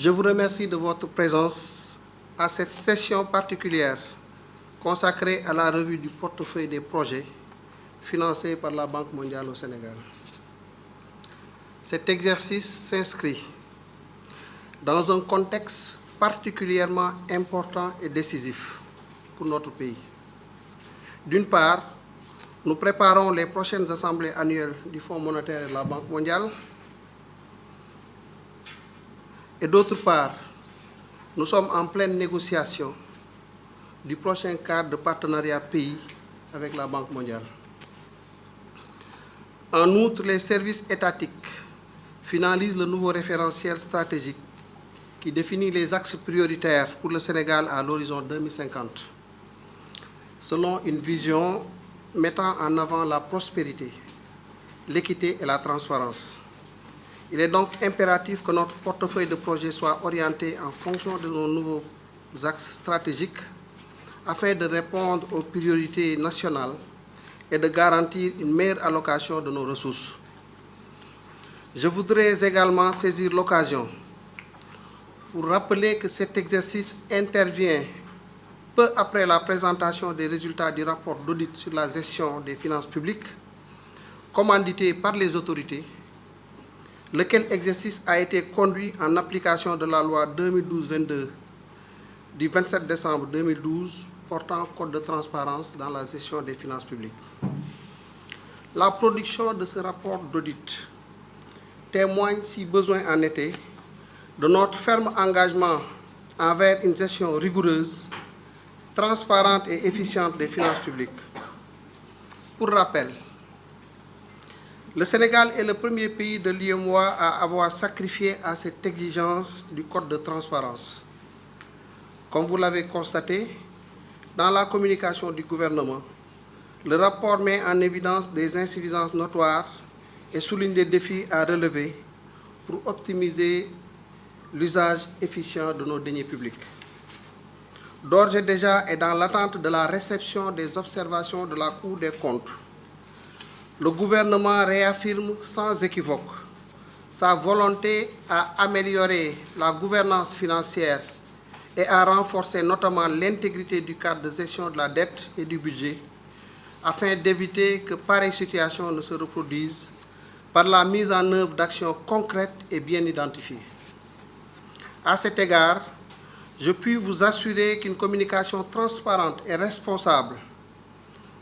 Je vous remercie de votre présence à cette session particulière consacrée à la revue du portefeuille des projets financés par la Banque mondiale au Sénégal. Cet exercice s'inscrit dans un contexte particulièrement important et décisif pour notre pays. D'une part, nous préparons les prochaines assemblées annuelles du Fonds monétaire et de la Banque mondiale. Et d'autre part, nous sommes en pleine négociation du prochain cadre de partenariat pays avec la Banque mondiale. En outre, les services étatiques finalisent le nouveau référentiel stratégique qui définit les axes prioritaires pour le Sénégal à l'horizon 2050, selon une vision mettant en avant la prospérité, l'équité et la transparence. Il est donc impératif que notre portefeuille de projets soit orienté en fonction de nos nouveaux axes stratégiques afin de répondre aux priorités nationales et de garantir une meilleure allocation de nos ressources. Je voudrais également saisir l'occasion pour rappeler que cet exercice intervient peu après la présentation des résultats du rapport d'audit sur la gestion des finances publiques, commandité par les autorités, lequel exercice a été conduit en application de la loi 2012-22 du 27 décembre 2012 portant code de transparence dans la gestion des finances publiques. La production de ce rapport d'audit témoigne, si besoin en était, de notre ferme engagement envers une gestion rigoureuse, transparente et efficiente des finances publiques. Pour rappel, le Sénégal est le premier pays de l'UEMOA à avoir sacrifié à cette exigence du code de transparence. Comme vous l'avez constaté, dans la communication du gouvernement, le rapport met en évidence des insuffisances notoires et souligne des défis à relever pour optimiser l'usage efficient de nos deniers publics. D'ores et déjà, et dans l'attente de la réception des observations de la Cour des comptes, le gouvernement réaffirme sans équivoque sa volonté à améliorer la gouvernance financière et à renforcer notamment l'intégrité du cadre de gestion de la dette et du budget, afin d'éviter que pareille situation ne se reproduise par la mise en œuvre d'actions concrètes et bien identifiées. À cet égard, je puis vous assurer qu'une communication transparente et responsable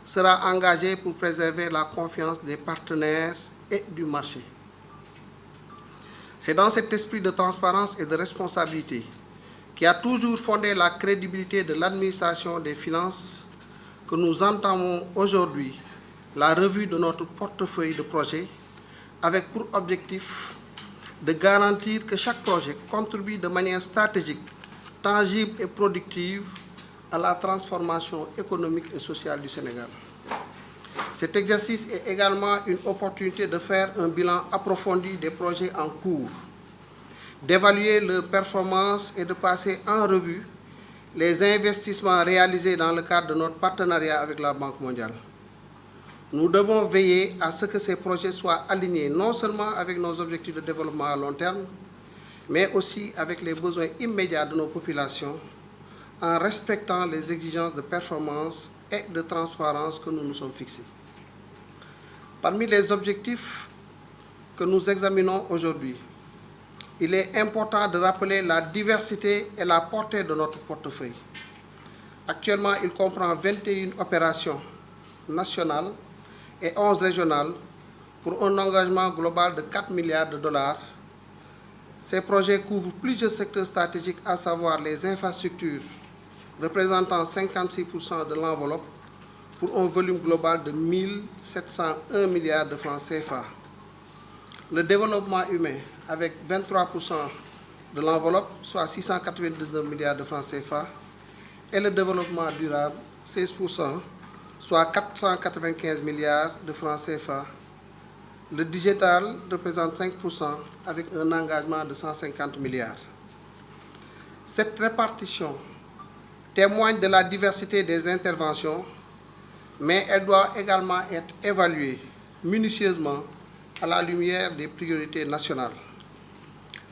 sera engagée pour préserver la confiance des partenaires et du marché. C'est dans cet esprit de transparence et de responsabilité qui a toujours fondé la crédibilité de l'administration des finances que nous entamons aujourd'hui la revue de notre portefeuille de projets avec pour objectif de garantir que chaque projet contribue de manière stratégique, tangible et productive à la transformation économique et sociale du Sénégal. Cet exercice est également une opportunité de faire un bilan approfondi des projets en cours, d'évaluer leurs performances et de passer en revue les investissements réalisés dans le cadre de notre partenariat avec la Banque mondiale. Nous devons veiller à ce que ces projets soient alignés non seulement avec nos objectifs de développement à long terme, mais aussi avec les besoins immédiats de nos populations, en respectant les exigences de performance et de transparence que nous nous sommes fixés. Parmi les objectifs que nous examinons aujourd'hui, il est important de rappeler la diversité et la portée de notre portefeuille. Actuellement, il comprend 21 opérations nationales et 11 régionales pour un engagement global de 4 milliards de dollars. Ces projets couvrent plusieurs secteurs stratégiques, à savoir les infrastructures, représentant 56% de l'enveloppe, pour un volume global de 1 701 milliards de francs CFA. Le développement humain, avec 23% de l'enveloppe, soit 699 milliards de francs CFA, et le développement durable, 16%, soit 495 milliards de francs CFA. Le digital représente 5% avec un engagement de 150 milliards. Cette répartition témoigne de la diversité des interventions, mais elle doit également être évaluée minutieusement à la lumière des priorités nationales.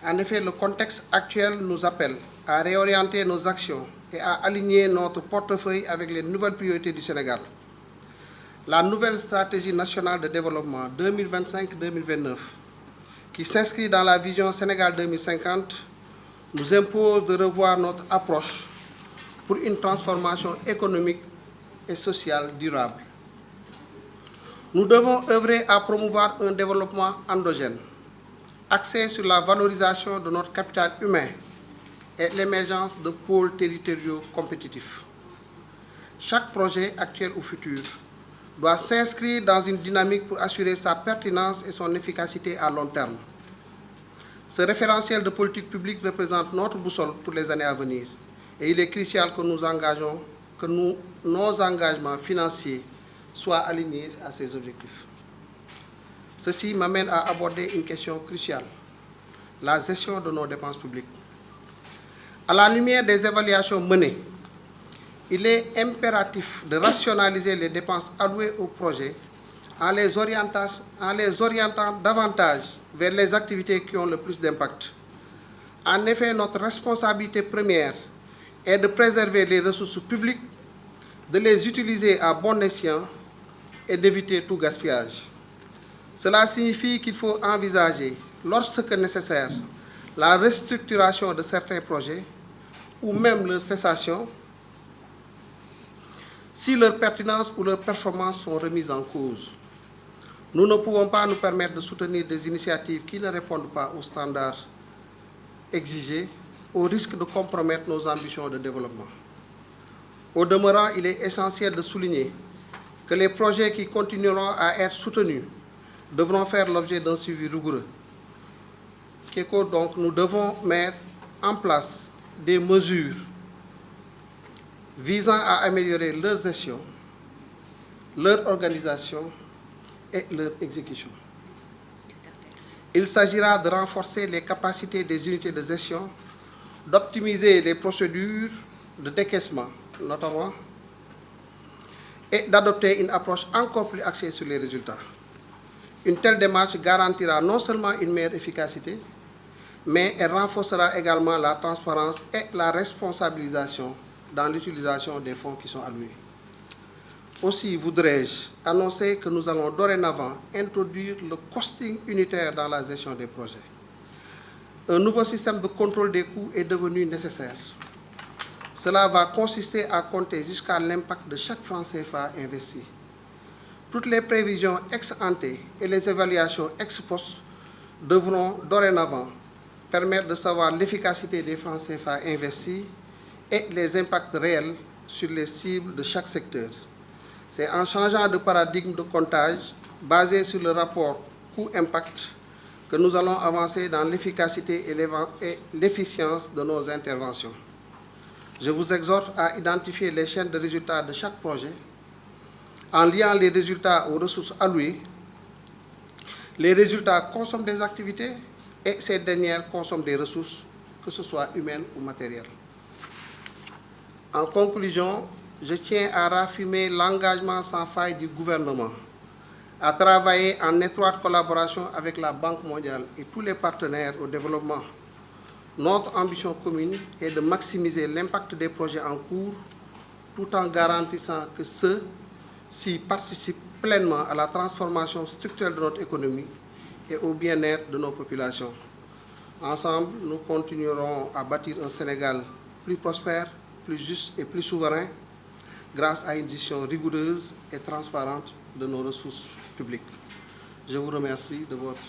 En effet, le contexte actuel nous appelle à réorienter nos actions et à aligner notre portefeuille avec les nouvelles priorités du Sénégal. La nouvelle stratégie nationale de développement 2025-2029, qui s'inscrit dans la vision Sénégal 2050, nous impose de revoir notre approche pour une transformation économique et sociale durable. Nous devons œuvrer à promouvoir un développement endogène, axé sur la valorisation de notre capital humain et l'émergence de pôles territoriaux compétitifs. Chaque projet, actuel ou futur, doit s'inscrire dans une dynamique pour assurer sa pertinence et son efficacité à long terme. Ce référentiel de politique publique représente notre boussole pour les années à venir et il est crucial que nos engagements financiers soient alignés à ces objectifs. Ceci m'amène à aborder une question cruciale, la gestion de nos dépenses publiques. À la lumière des évaluations menées, il est impératif de rationaliser les dépenses allouées au projet en les orientant davantage vers les activités qui ont le plus d'impact. En effet, notre responsabilité première est de préserver les ressources publiques, de les utiliser à bon escient et d'éviter tout gaspillage. Cela signifie qu'il faut envisager, lorsque nécessaire, la restructuration de certains projets ou même leur cessation si leur pertinence ou leur performance sont remises en cause. Nous ne pouvons pas nous permettre de soutenir des initiatives qui ne répondent pas aux standards exigés, au risque de compromettre nos ambitions de développement. Au demeurant, il est essentiel de souligner que les projets qui continueront à être soutenus devront faire l'objet d'un suivi rigoureux. Donc, nous devons mettre en place des mesures visant à améliorer leur gestion, leur organisation et leur exécution. Il s'agira de renforcer les capacités des unités de gestion, d'optimiser les procédures de décaissement, notamment, et d'adopter une approche encore plus axée sur les résultats. Une telle démarche garantira non seulement une meilleure efficacité, mais elle renforcera également la transparence et la responsabilisation dans l'utilisation des fonds qui sont alloués. Aussi voudrais-je annoncer que nous allons dorénavant introduire le costing unitaire dans la gestion des projets. Un nouveau système de contrôle des coûts est devenu nécessaire. Cela va consister à compter jusqu'à l'impact de chaque franc CFA investi. Toutes les prévisions ex ante et les évaluations ex post devront dorénavant permettre de savoir l'efficacité des francs CFA investis et les impacts réels sur les cibles de chaque secteur. C'est en changeant de paradigme de comptage basé sur le rapport coût-impact que nous allons avancer dans l'efficacité et l'efficience de nos interventions. Je vous exhorte à identifier les chaînes de résultats de chaque projet en liant les résultats aux ressources allouées. Les résultats consomment des activités et ces dernières consomment des ressources, que ce soit humaines ou matérielles. En conclusion, je tiens à raffirmer l'engagement sans faille du gouvernement à travailler en étroite collaboration avec la Banque mondiale et tous les partenaires au développement. Notre ambition commune est de maximiser l'impact des projets en cours tout en garantissant que ceux-ci participent pleinement à la transformation structurelle de notre économie et au bien-être de nos populations. Ensemble, nous continuerons à bâtir un Sénégal plus prospère, plus juste et plus souverain grâce à une gestion rigoureuse et transparente de nos ressources publiques. Je vous remercie de votre